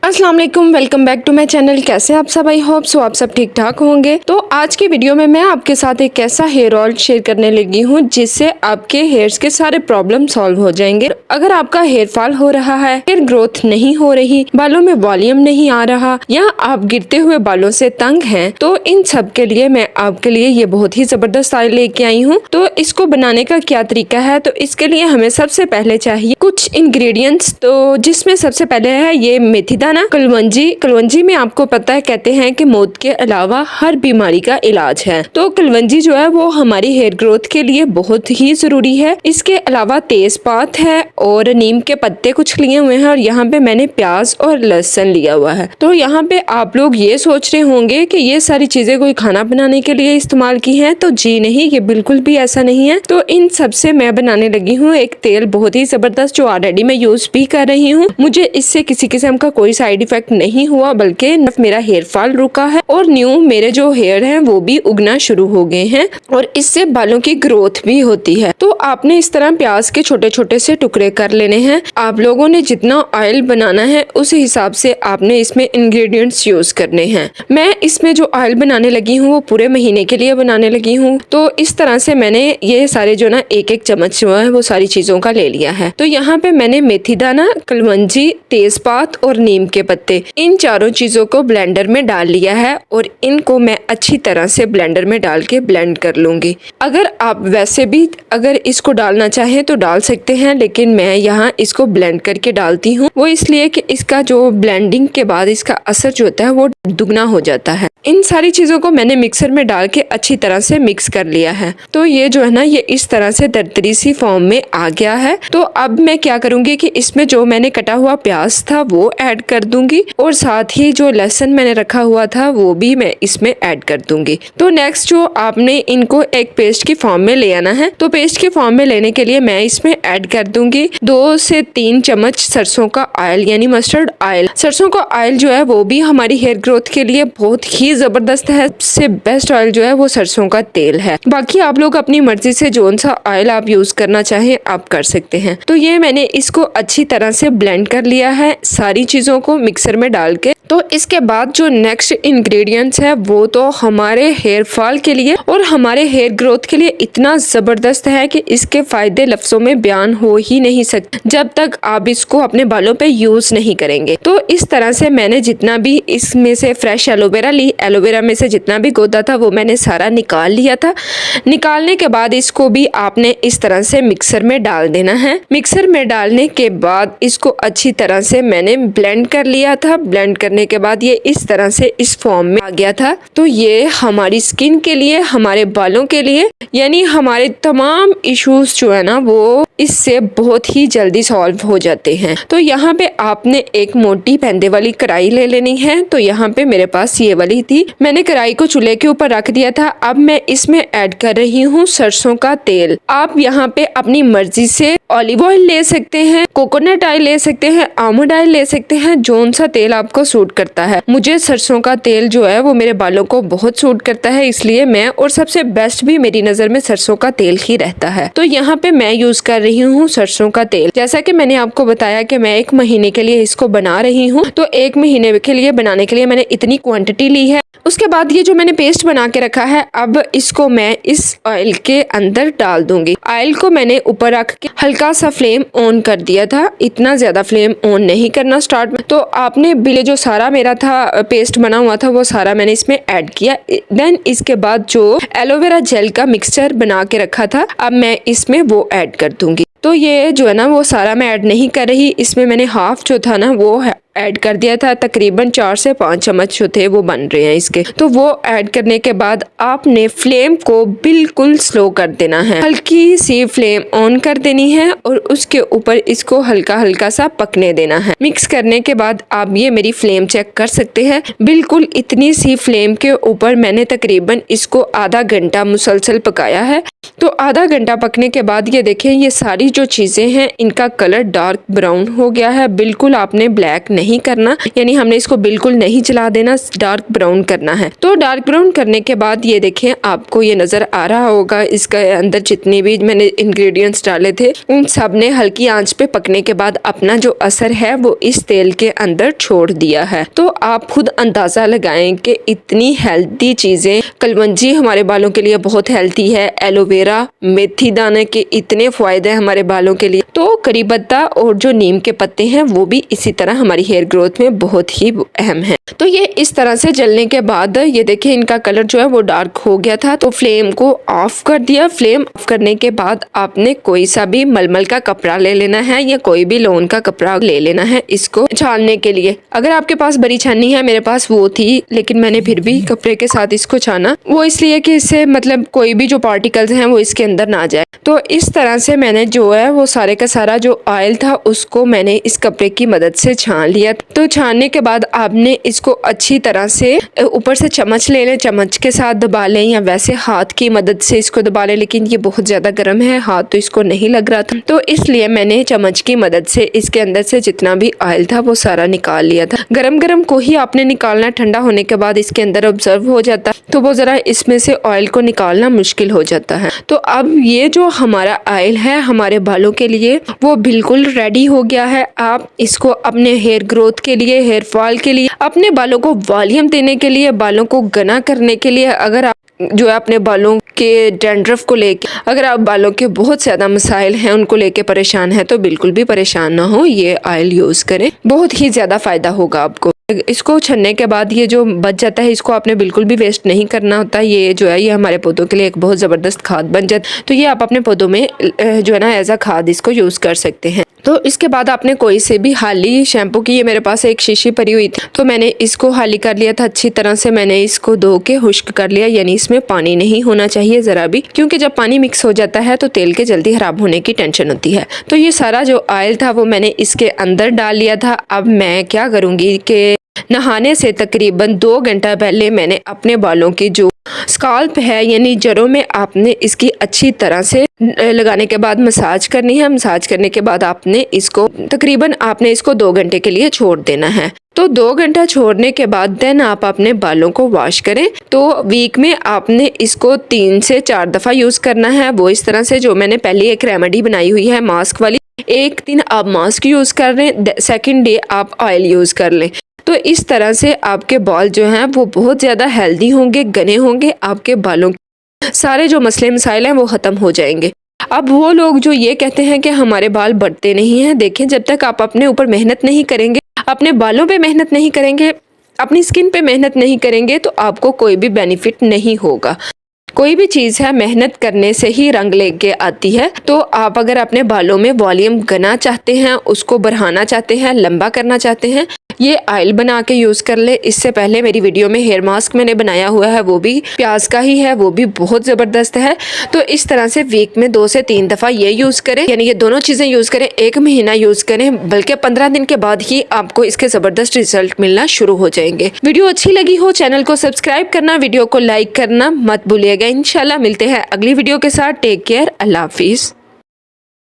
अस्सलाम वालेकुम, welcome back to my channel. कैसे आप सब? आई होप सो आप सब ठीक ठाक होंगे। तो आज की वीडियो में मैं आपके साथ एक ऐसा हेयर ऑयल शेयर करने लगी हूँ जिससे आपके हेयर्स के सारे प्रॉब्लम सॉल्व हो जाएंगे। अगर आपका हेयर फॉल हो रहा है, हेयर ग्रोथ नहीं हो रही, बालों में वॉल्यूम नहीं आ रहा या आप गिरते हुए बालों से तंग हैं, तो इन सब के लिए मैं आपके लिए ये बहुत ही जबरदस्त ऑयल लेके आई हूँ। तो इसको बनाने का क्या तरीका है, तो इसके लिए हमें सबसे पहले चाहिए कुछ इंग्रेडिएंट्स। तो जिसमें सबसे पहले है ये मेथी दाना, कलवंजी में आपको पता है कहते हैं कि मौत के अलावा हर बीमारी का इलाज है। तो कलवंजी जो है वो हमारी हेयर ग्रोथ के लिए बहुत ही जरूरी है। इसके अलावा तेजपात है और नीम के पत्ते कुछ लिए हुए हैं और यहाँ पे मैंने प्याज और लहसुन लिया हुआ है। तो यहाँ पे आप लोग ये सोच रहे होंगे कि ये सारी चीजें कोई खाना बनाने के लिए इस्तेमाल की है, तो जी नहीं, ये बिल्कुल भी ऐसा नहीं है। तो इन सब से मैं बनाने लगी हूँ एक तेल बहुत ही जबरदस्त जो ऑलरेडी मैं यूज भी कर रही हूँ। मुझे इससे किसी किस्म का कोई साइड इफेक्ट नहीं हुआ, बल्कि मेरा हेयर फॉल रुका है और न्यू मेरे जो हेयर हैं वो भी उगना शुरू हो गए हैं और इससे बालों की ग्रोथ भी होती है। तो आपने इस तरह प्याज के छोटे छोटे से टुकड़े कर लेने हैं। आप लोगों ने जितना ऑयल बनाना है उस हिसाब से आपने इसमें इंग्रेडिएंट्स यूज करने हैं। मैं इसमें जो ऑयल बनाने लगी हूँ वो पूरे महीने के लिए बनाने लगी हूँ। तो इस तरह से मैंने ये सारे जो ना एक एक चम्मच जो है वो सारी चीजों का ले लिया है। तो यहाँ पे मैंने मेथी दाना, कलवंजी, तेजपात और नीम के पत्ते, इन चारों चीजों को ब्लेंडर में डाल लिया है और इनको मैं अच्छी तरह से ब्लेंडर में डाल के ब्लेंड कर लूंगी। अगर आप वैसे भी अगर इसको डालना चाहें तो डाल सकते हैं, लेकिन मैं यहाँ इसको ब्लेंड करके डालती हूँ। वो इसलिए कि इसका जो ब्लेंडिंग के बाद इसका असर जो होता है वो दुगना हो जाता है। इन सारी चीजों को मैंने मिक्सर में डाल के अच्छी तरह से मिक्स कर लिया है। तो ये जो है ना ये इस तरह से दरदरी सी फॉर्म में आ गया है। तो अब मैं क्या करूंगी कि इसमें जो मैंने कटा हुआ प्याज था वो ऐड कर दूंगी और साथ ही जो लहसुन मैंने रखा हुआ था वो भी मैं इसमें ऐड कर दूंगी। तो नेक्स्ट जो आपने इनको एक पेस्ट की फॉर्म में ले आना है। तो पेस्ट की फॉर्म में लेने के लिए मैं इसमें ऐड कर दूंगी 2 से 3 चम्मच सरसों का ऑयल यानी मस्टर्ड ऑयल। सरसों का ऑयल जो है वो भी हमारी हेयर ग्रोथ के लिए बहुत ही जबरदस्त है। सबसे बेस्ट ऑयल जो है वो सरसों का तेल है। बाकी आप लोग अपनी मर्जी से जोन सा ऑयल आप यूज करना चाहें आप कर सकते हैं। तो ये मैंने इसको अच्छी तरह से ब्लेंड कर लिया है सारी चीजों को मिक्सर में डाल के। तो इसके बाद जो नेक्स्ट इंग्रेडिएंट्स है वो तो हमारे हेयर फॉल के लिए और हमारे हेयर ग्रोथ के लिए इतना जबरदस्त है कि इसके फायदे लफ्जों में बयान हो ही नहीं सकते जब तक आप इसको अपने बालों पे यूज नहीं करेंगे। तो इस तरह से मैंने जितना भी इसमें से फ्रेश एलोवेरा ली, एलोवेरा में से जितना भी गोदा था वो मैंने सारा निकाल लिया था। निकालने के बाद इसको भी आपने इस तरह से मिक्सर में डाल देना है। मिक्सर में डालने के बाद इसको अच्छी तरह से मैंने ब्लेंड कर लिया था। ब्लेंड करने के बाद ये इस तरह से इस फॉर्म में आ गया था। तो ये हमारी स्किन के लिए, हमारे बालों के लिए, यानी हमारे तमाम इश्यूज जो है ना वो इससे बहुत ही जल्दी सॉल्व हो जाते हैं। तो यहाँ पे आपने एक मोटी पैंदे वाली कढ़ाई ले लेनी है। तो यहाँ पे मेरे पास ये वाली थी। मैंने कढ़ाई को चूल्हे के ऊपर रख दिया था। अब मैं इसमें ऐड कर रही हूँ सरसों का तेल। आप यहाँ पे अपनी मर्जी से ऑलिव ऑयल ले सकते हैं, कोकोनट ऑयल ले सकते हैं, आलमंड ऑयल ले सकते हैं, जोन सा तेल आपको सूट करता है। मुझे सरसों का तेल जो है वो मेरे बालों को बहुत सूट करता है, इसलिए मैं, और सबसे बेस्ट भी मेरी नजर में सरसों का तेल ही रहता है। तो यहाँ पे मैं यूज कर रही हूँ सरसों का तेल। जैसा कि मैंने आपको बताया कि मैं 1 महीने के लिए इसको बना रही हूँ। तो 1 महीने के लिए बनाने के लिए मैंने इतनी क्वांटिटी ली है। उसके बाद ये जो मैंने पेस्ट बना के रखा है, अब इसको मैं इस ऑयल के अंदर डाल दूंगी। ऑयल को मैंने ऊपर रख के हल्का सा फ्लेम ऑन कर दिया था, इतना ज्यादा फ्लेम ऑन नहीं करना स्टार्ट में। तो आपने बिले जो सारा मेरा था पेस्ट बना हुआ था वो सारा मैंने इसमें ऐड किया। देन इसके बाद जो एलोवेरा जेल का मिक्सचर बना के रखा था अब मैं इसमें वो ऐड कर दूंगी। तो ये जो है ना वो सारा मैं ऐड नहीं कर रही, इसमें मैंने हाफ जो था ना वो ऐड कर दिया था। तकरीबन 4 से 5 चम्मच जो थे वो बन रहे हैं इसके। तो वो ऐड करने के बाद आपने फ्लेम को बिल्कुल स्लो कर देना है, हल्की सी फ्लेम ऑन कर देनी है और उसके ऊपर इसको हल्का हल्का सा पकने देना है। मिक्स करने के बाद आप ये मेरी फ्लेम चेक कर सकते हैं, बिल्कुल इतनी सी फ्लेम के ऊपर मैंने तकरीबन इसको आधा घंटा मुसलसल पकाया है। तो आधा घंटा पकने के बाद ये देखें ये सारी जो चीजें हैं इनका कलर डार्क ब्राउन हो गया है, बिल्कुल आपने ब्लैक नहीं नहीं करना, यानी हमने इसको बिल्कुल नहीं जला देना, डार्क ब्राउन करना है। तो डार्क ब्राउन करने के बाद ये देखें, आपको ये नज़र आ रहा होगा इसके अंदर जितने भी मैंने इंग्रेडिएंट्स डाले थे उन सब ने हल्की आंच पे पकने के बाद अपना जो असर है वो इस तेल के अंदर छोड़ दिया है। तो आप खुद अंदाज़ा लगाएं कि इतनी हेल्दी चीज़ें, कलवंजी हमारे बालों के लिए बहुत हेल्दी है, एलोवेरा, मेथी दाने के इतने फ़ायदे हैं हमारे बालों के लिए, तो करी पत्ता और जो नीम के पत्ते हैं वो भी इसी तरह हमारी हेयर ग्रोथ में बहुत ही अहम है। तो ये इस तरह से जलने के बाद ये देखिए इनका कलर जो है वो डार्क हो गया था। तो फ्लेम को ऑफ कर दिया। फ्लेम ऑफ करने के बाद आपने कोई सा भी मलमल का कपड़ा ले लेना है या कोई भी लोन का कपड़ा ले लेना है इसको छानने के लिए। अगर आपके पास बड़ी छाननी है, मेरे पास वो थी, लेकिन मैंने फिर भी कपड़े के साथ इसको छाना, वो इसलिए कि इससे मतलब कोई भी जो पार्टिकल्स हैं वो इसके अंदर ना जाए। तो इस तरह से मैंने जो है वो सारे का सारा जो ऑयल था उसको मैंने इस कपड़े की मदद से छान लिया। तो छानने के बाद आपने इसको अच्छी तरह से ऊपर से चम्मच ले लें, चम्मच के साथ दबा लें या वैसे हाथ की मदद से इसको दबा लें, लेकिन ये बहुत ज़्यादा गर्म है, हाथ तो इसको नहीं लग रहा था, तो इसलिए मैंने चम्मच की मदद से इसके अंदर से जितना भी ऑयल था वो सारा निकाल लिया था। गरम गरम को ही आपने निकालना, ठंडा होने के बाद इसके अंदर ऑब्जर्व हो जाता है तो वो ज़रा इसमें से ऑयल को निकालना मुश्किल हो जाता है। तो अब ये जो हमारा ऑयल है हमारे बालों के लिए वो बिल्कुल रेडी हो गया है। आप इसको अपने हेयर ग्रोथ के लिए, हेयर फॉल के लिए, अपने बालों को वॉल्यूम देने के लिए, बालों को घना करने के लिए, अगर आप जो है अपने बालों के डैंड्रफ को लेके, अगर आप बालों के बहुत ज़्यादा मसाइल हैं उनको लेके परेशान हैं तो बिल्कुल भी परेशान ना हो, ये ऑयल यूज़ करें, बहुत ही ज़्यादा फ़ायदा होगा आपको। इसको छनने के बाद ये जो बच जाता है इसको आपने बिल्कुल भी वेस्ट नहीं करना होता। ये जो है ये हमारे पौधों के लिए एक बहुत ज़बरदस्त खाद बन जाता है, तो ये आप अपने पौधों में जो है ना एज अ खाद इसको यूज़ कर सकते हैं। तो इसके बाद आपने कोई से भी हाली शैम्पू की, ये मेरे पास एक शीशी पड़ी हुई थी तो मैंने इसको हाली कर लिया था अच्छी तरह से। मैंने इसको धो के खुश्क कर लिया, यानी इसमें पानी नहीं होना चाहिए ज़रा भी, क्योंकि जब पानी मिक्स हो जाता है तो तेल के जल्दी ख़राब होने की टेंशन होती है। तो ये सारा जो ऑयल था वो मैंने इसके अंदर डाल लिया था। अब मैं क्या करूँगी कि नहाने से तकरीबन 2 घंटा पहले मैंने अपने बालों की जो स्काल्प है यानी जड़ों में आपने इसकी अच्छी तरह से लगाने के बाद मसाज करनी है। मसाज करने के बाद आपने इसको तकरीबन 2 घंटे के लिए छोड़ देना है। तो 2 घंटा छोड़ने के बाद देन आप अपने बालों को वॉश करें। तो वीक में आपने इसको 3 से 4 दफ़ा यूज़ करना है। वो इस तरह से जो मैंने पहले एक रेमेडी बनाई हुई है मास्क वाली, एक दिन आप मास्क यूज़ कर लें, सेकेंड डे आप ऑयल यूज़ कर लें। तो इस तरह से आपके बाल जो हैं वो बहुत ज़्यादा हेल्दी होंगे, घने होंगे, आपके बालों के सारे जो मसले मसाइल हैं वो ख़त्म हो जाएंगे। अब वो लोग जो ये कहते हैं कि हमारे बाल बढ़ते नहीं हैं, देखें जब तक आप अपने ऊपर मेहनत नहीं करेंगे, अपने बालों पे मेहनत नहीं करेंगे, अपनी स्किन पे मेहनत नहीं करेंगे तो आपको कोई भी बेनिफिट नहीं होगा। कोई भी चीज़ है मेहनत करने से ही रंग लेके आती है। तो आप अगर अपने बालों में वॉल्यूम घना चाहते हैं, उसको बढ़ाना चाहते हैं, लंबा करना चाहते हैं, ये ऑयल बना के यूज़ कर ले। इससे पहले मेरी वीडियो में हेयर मास्क मैंने बनाया हुआ है, वो भी प्याज का ही है, वो भी बहुत ज़बरदस्त है। तो इस तरह से वीक में 2 से 3 दफ़ा ये यूज़ करें, यानी ये दोनों चीज़ें यूज़ करें, 1 महीना यूज़ करें, बल्कि 15 दिन के बाद ही आपको इसके ज़बरदस्त रिजल्ट मिलना शुरू हो जाएंगे। वीडियो अच्छी लगी हो चैनल को सब्सक्राइब करना, वीडियो को लाइक करना मत भूलिएगा। इंशाल्लाह मिलते हैं अगली वीडियो के साथ। टेक केयर, अल्लाह हाफिज़।